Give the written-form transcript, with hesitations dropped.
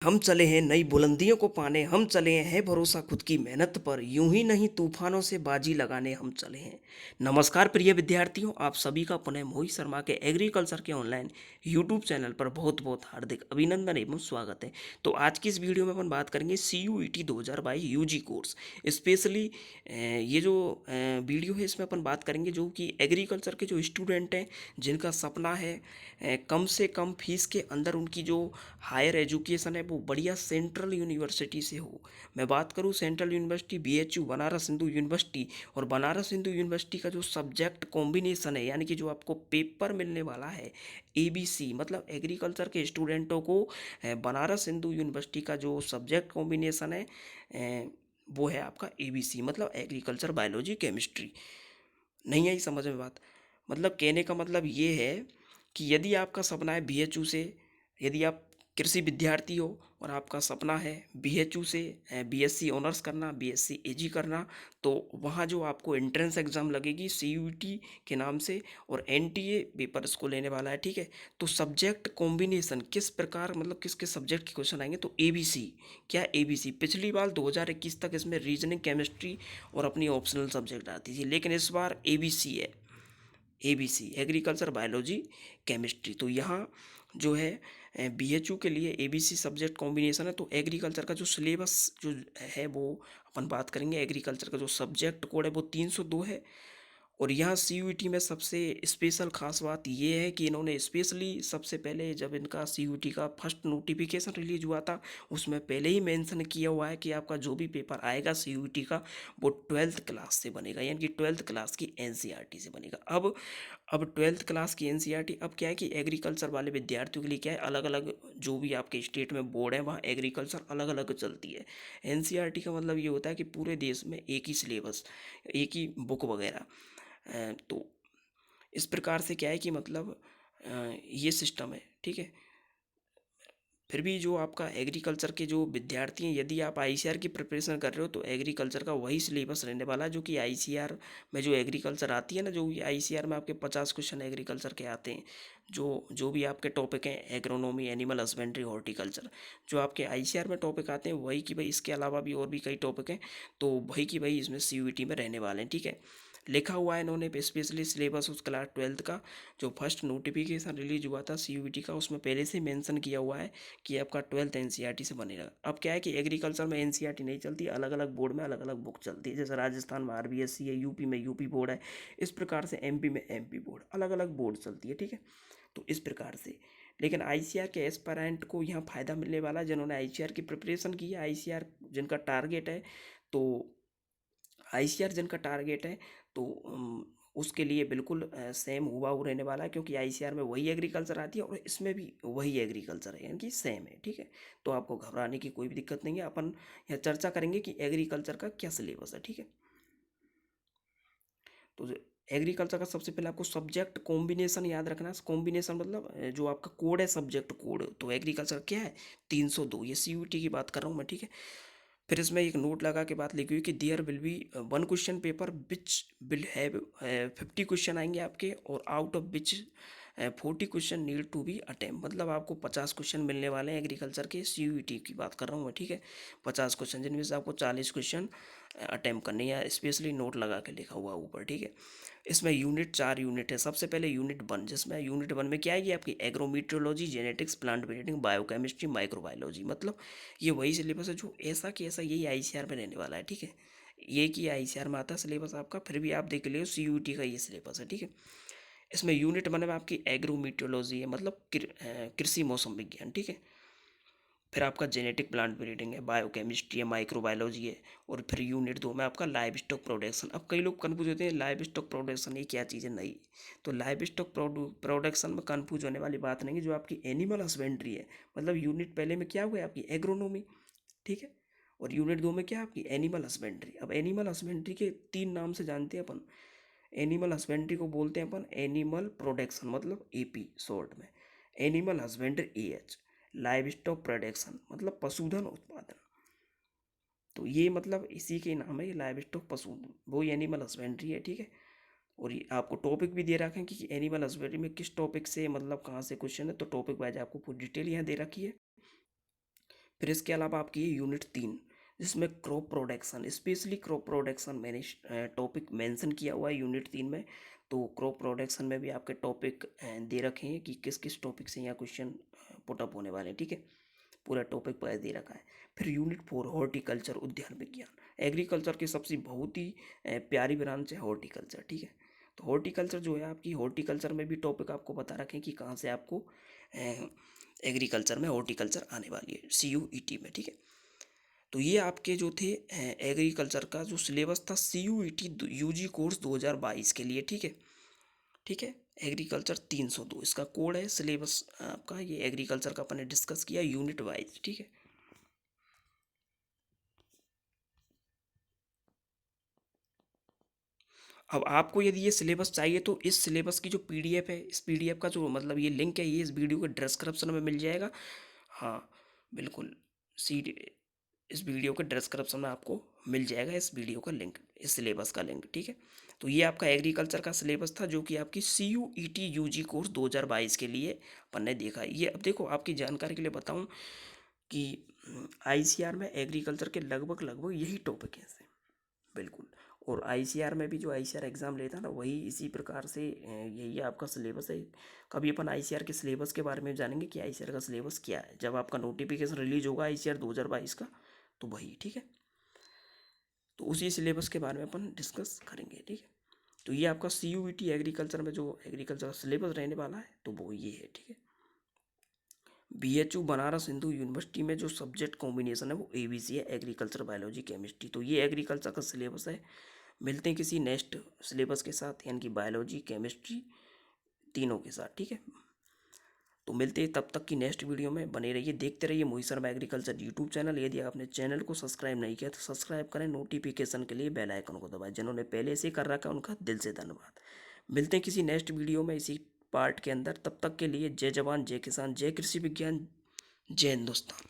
हम चले हैं नई बुलंदियों को पाने, हम चले हैं भरोसा खुद की मेहनत पर, यूं ही नहीं तूफानों से बाजी लगाने हम चले हैं। नमस्कार प्रिय विद्यार्थियों, आप सभी का पुनः मोहित शर्मा के एग्रीकल्चर के ऑनलाइन यूट्यूब चैनल पर बहुत बहुत हार्दिक अभिनंदन एवं स्वागत है। तो आज की इस वीडियो में अपन बात करेंगे CUET 2022 यूजी कोर्स। स्पेशली ये जो वीडियो है इसमें अपन बात करेंगे जो कि एग्रीकल्चर के जो स्टूडेंट हैं, जिनका सपना है कम से कम फीस के अंदर उनकी जो हायर एजुकेशन है वो बढ़िया सेंट्रल यूनिवर्सिटी से हो। मैं बात करूँ central university, BHU Banaras Hindu university, और बनारस हिंदू यूनिवर्सिटी का जो सब्जेक्ट कॉम्बिनेशन है, यानी कि जो आपको पेपर मिलने वाला है ABC, मतलब एग्रीकल्चर के स्टूडेंटों को बनारस हिंदू यूनिवर्सिटी का जो सब्जेक्ट कॉम्बिनेशन है वो है आपका ABC, मतलब एग्रीकल्चर बायोलॉजी केमिस्ट्री। नहीं आई समझ में बात? मतलब कहने का मतलब ये है कि यदि आपका सपना है BHU से, यदि आप कृषि विद्यार्थी हो और आपका सपना है BHU से BSc ऑनर्स करना, BSc AG करना, तो वहाँ जो आपको एंट्रेंस एग्ज़ाम लगेगी CUET के नाम से, और NTA पेपर इसको लेने वाला है, ठीक है। तो सब्जेक्ट कॉम्बिनेशन किस प्रकार, मतलब किस किस सब्जेक्ट के क्वेश्चन आएंगे, तो ABC। क्या ABC? पिछली बार 2021 तक इसमें रीजनिंग, केमिस्ट्री और अपनी ऑप्शनल सब्जेक्ट आती थी, लेकिन इस बार ABC है। ABC agriculture biology chemistry. तो यहाँ जो है BHU के लिए ABC सब्जेक्ट कॉम्बिनेशन है। तो एग्रीकल्चर का जो सिलेबस जो है वो अपन बात करेंगे। एग्रीकल्चर का जो सब्जेक्ट कोड है वो 302 है। और यहाँ CUET में सबसे स्पेशल खास बात ये है कि इन्होंने स्पेशली सबसे पहले जब इनका CUET का फर्स्ट नोटिफिकेशन रिलीज हुआ था, उसमें पहले ही मेंशन किया हुआ है कि आपका जो भी पेपर आएगा CUET का वो 12th क्लास से बनेगा, यानी कि 12th क्लास की NCERT से बनेगा। अब 12th क्लास की NCERT, अब क्या है कि एग्रीकल्चर वाले विद्यार्थियों के लिए क्या है, अलग अलग जो भी आपके स्टेट में बोर्ड है वहाँ एग्रीकल्चर अलग अलग चलती है। NCERT का मतलब ये होता है कि पूरे देश में एक ही सिलेबस, एक ही बुक वगैरह। तो इस प्रकार से क्या है कि मतलब ये सिस्टम है, ठीक है। फिर भी जो आपका एग्रीकल्चर के जो विद्यार्थी हैं, यदि आप ICR की प्रिपरेशन कर रहे हो तो एग्रीकल्चर का वही सिलेबस रहने वाला है जो कि ICR में जो एग्रीकल्चर आती है ना, जो ICR में आपके 50 क्वेश्चन एग्रीकल्चर के आते हैं। जो भी आपके टॉपिक हैं, एग्रोनॉमी, एनिमल हस्बेंड्री, हॉर्टिकल्चर, जो आपके ICR में टॉपिक आते हैं वही कि भाई इसके अलावा भी और भी कई टॉपिक हैं, तो वही कि भाई इसमें CUET में रहने वाले हैं, ठीक है। लिखा हुआ है इन्होंने स्पेशली सिलेबस उस क्लास 12th का जो फर्स्ट नोटिफिकेशन रिलीज हुआ था CUET का, उसमें पहले से मेंशन किया हुआ है कि आपका 12th NCERT से बनेगा। अब क्या है कि एग्रीकल्चर में NCERT नहीं चलती, अलग अलग बोर्ड में अलग अलग बुक चलती है। जैसे राजस्थान में RBSC है, यूपी में यूपी बोर्ड है, इस प्रकार से MP में MP बोर्ड, अलग अलग बोर्ड चलती है, ठीक है। तो इस प्रकार से, लेकिन ICR के एस्पायरेंट को यहाँ फ़ायदा मिलने वाला है जिन्होंने ICR की प्रिपरेशन की है। ICR जिनका टारगेट है, तो ICR जिनका टारगेट है, तो उसके लिए बिल्कुल सेम हुआ वो रहने वाला है, क्योंकि ICR में वही एग्रीकल्चर आती है और इसमें भी वही एग्रीकल्चर है, यानी कि सेम है, ठीक है। तो आपको घबराने की कोई भी दिक्कत नहीं है। अपन यहाँ चर्चा करेंगे कि एग्रीकल्चर का क्या सिलेबस है, ठीक है। तो एग्रीकल्चर का सबसे पहले आपको सब्जेक्ट कॉम्बिनेशन याद रखना है। कॉम्बिनेशन मतलब जो आपका कोड है, सब्जेक्ट कोड, तो एग्रीकल्चर क्या है, 302, ये CUET की बात कर रहा हूँ मैं, ठीक है। फिर इसमें एक नोट लगा के बात लिखी हुई कि there will be one question paper which will have 50 question आएंगे आपके, और out of which 40 question need to be attempt, मतलब आपको 50 क्वेश्चन मिलने वाले हैं एग्रीकल्चर के, CUET की बात कर रहा हूँ मैं, ठीक है। 50 क्वेश्चन जिनमें से आपको 40 क्वेश्चन अटेम्प्ट करने हैं, स्पेशली नोट लगा के लिखा हुआ ऊपर, ठीक है। इसमें यूनिट 4 यूनिट है। सबसे पहले यूनिट 1, जिसमें यूनिट 1 में क्या है, ये आपकी agrometeorology, genetics, plant breeding, biochemistry, microbiology, मतलब ये वही सिलेबस है जो ऐसा कि ऐसा यही ICR में रहने वाला है, ठीक है। ये कि ICR में आता है सिलेबस आपका, फिर भी आप देख लियो CUET का ये सिलेबस है, ठीक है। इसमें यूनिट 1 में आपकी एग्रोमीट्रोलॉजी है, मतलब कृषि मौसम विज्ञान, ठीक है। फिर आपका जेनेटिक प्लांट ब्रीडिंग है, बायोकेमिस्ट्री है, माइक्रोबायोलॉजी है, और फिर यूनिट 2 में आपका लाइव स्टॉक प्रोडक्शन। अब कई लोग कन्फ्यूज होते हैं, लाइव स्टॉक प्रोडक्शन ये क्या चीज़ है, नहीं। तो लाइव स्टॉक प्रोडक्शन में कन्फ्यूज होने वाली बात नहीं है। जो आपकी एनिमल हस्बेंड्री है, मतलब यूनिट पहले में क्या हुआ है आपकी एग्रोनॉमी, ठीक है, और यूनिट 2 में क्या आपकी एनिमल हस्बेंड्री। अब एनिमल हस्बेंड्री के 3 नाम से जानते हैं अपन। एनिमल हस्बेंड्री को बोलते हैं अपन एनिमल प्रोडक्शन, मतलब AP शॉर्ट में, animal husbandry AH, live stock production मतलब पशुधन उत्पादन। तो ये मतलब इसी के नाम है, ये लाइव स्टॉक पशु, वही एनिमल हस्बेंड्री है, ठीक है। और ये आपको टॉपिक भी दे रखे हैं कि एनिमल हस्बेंड्री में किस टॉपिक से, मतलब कहाँ से क्वेश्चन है, तो टॉपिक वाइज आपको पूरी डिटेल यहाँ दे रखी है। फिर इसके अलावा आपकी ये यूनिट 3, जिसमें crop production, specially crop production मैंने टॉपिक मेंशन किया हुआ है यूनिट 3 में। तो क्रॉप प्रोडक्शन में भी आपके टॉपिक दे रखे हैं कि किस किस टॉपिक से यहाँ क्वेश्चन पुटअप होने वाले हैं, ठीक है। पूरा टॉपिक पर दे रखा है। फिर यूनिट 4 हॉर्टिकल्चर, उद्यान विज्ञान, एग्रीकल्चर की सबसे बहुत ही प्यारी ब्रांच है हॉर्टिकल्चर, ठीक है। तो हॉर्टिकल्चर जो है आपकी, हॉर्टिकल्चर में भी टॉपिक आपको बता रखें कि कहाँ से आपको एग्रीकल्चर में हॉर्टिकल्चर आने वाली है CUET में, ठीक है। तो ये आपके जो थे एग्रीकल्चर का जो सिलेबस था CUET UG कोर्स 2022 के लिए, ठीक है। ठीक है, एग्रीकल्चर 302 इसका कोड है, सिलेबस आपका ये एग्रीकल्चर का अपन ने डिस्कस किया यूनिट वाइज, ठीक है। अब आपको यदि ये सिलेबस चाहिए तो इस सिलेबस की जो PDF है, इस PDF का जो मतलब ये लिंक है, ये इस वीडियो के डिस्क्रिप्शन में मिल जाएगा। हाँ बिल्कुल, सी इस वीडियो के डिस्क्रिप्शन में आपको मिल जाएगा इस वीडियो का लिंक, इस सिलेबस का लिंक, ठीक है। तो ये आपका एग्रीकल्चर का सिलेबस था जो कि आपकी CUET UG कोर्स 2022 के लिए अपन ने देखा है। ये अब देखो आपकी जानकारी के लिए बताऊं कि ICR में एग्रीकल्चर के लगभग लगभग यही टॉपिक हैं से, बिल्कुल। और ICR में भी जो ICR एग्ज़ाम लेता है ना, वही इसी प्रकार से यही आपका सिलेबस है। कभी अपन ICR के सिलेबस के बारे में जानेंगे कि ICR का सिलेबस क्या है, जब आपका नोटिफिकेशन रिलीज होगा ICR 2022 का, तो वही, ठीक है। तो उसी सिलेबस के बारे में अपन डिस्कस करेंगे, ठीक है। तो ये आपका CUET एग्रीकल्चर में जो एग्रीकल्चर का सिलेबस रहने वाला है, तो वो ये है, ठीक है। BHU बनारस हिंदू यूनिवर्सिटी में जो सब्जेक्ट कॉम्बिनेशन है वो ABC है, एग्रीकल्चर बायोलॉजी केमिस्ट्री। तो ये एग्रीकल्चर का सिलेबस है। मिलते हैं किसी नेक्स्ट सिलेबस के साथ, यानी कि बायोलॉजी केमिस्ट्री तीनों के साथ, ठीक है। तो मिलते हैं तब तक की नेक्स्ट वीडियो में, बने रहिए, देखते रहिए Mohit Sharma agriculture YouTube channel. यदि आपने चैनल को सब्सक्राइब नहीं किया तो सब्सक्राइब करें, नोटिफिकेशन के लिए बेल आइकन को दबाएं। जिन्होंने पहले से कर रखा है उनका दिल से धन्यवाद। मिलते हैं किसी नेक्स्ट वीडियो में इसी पार्ट के अंदर, तब तक के लिए जय जवान जय किसान जय कृषि विज्ञान जय हिंदुस्तान।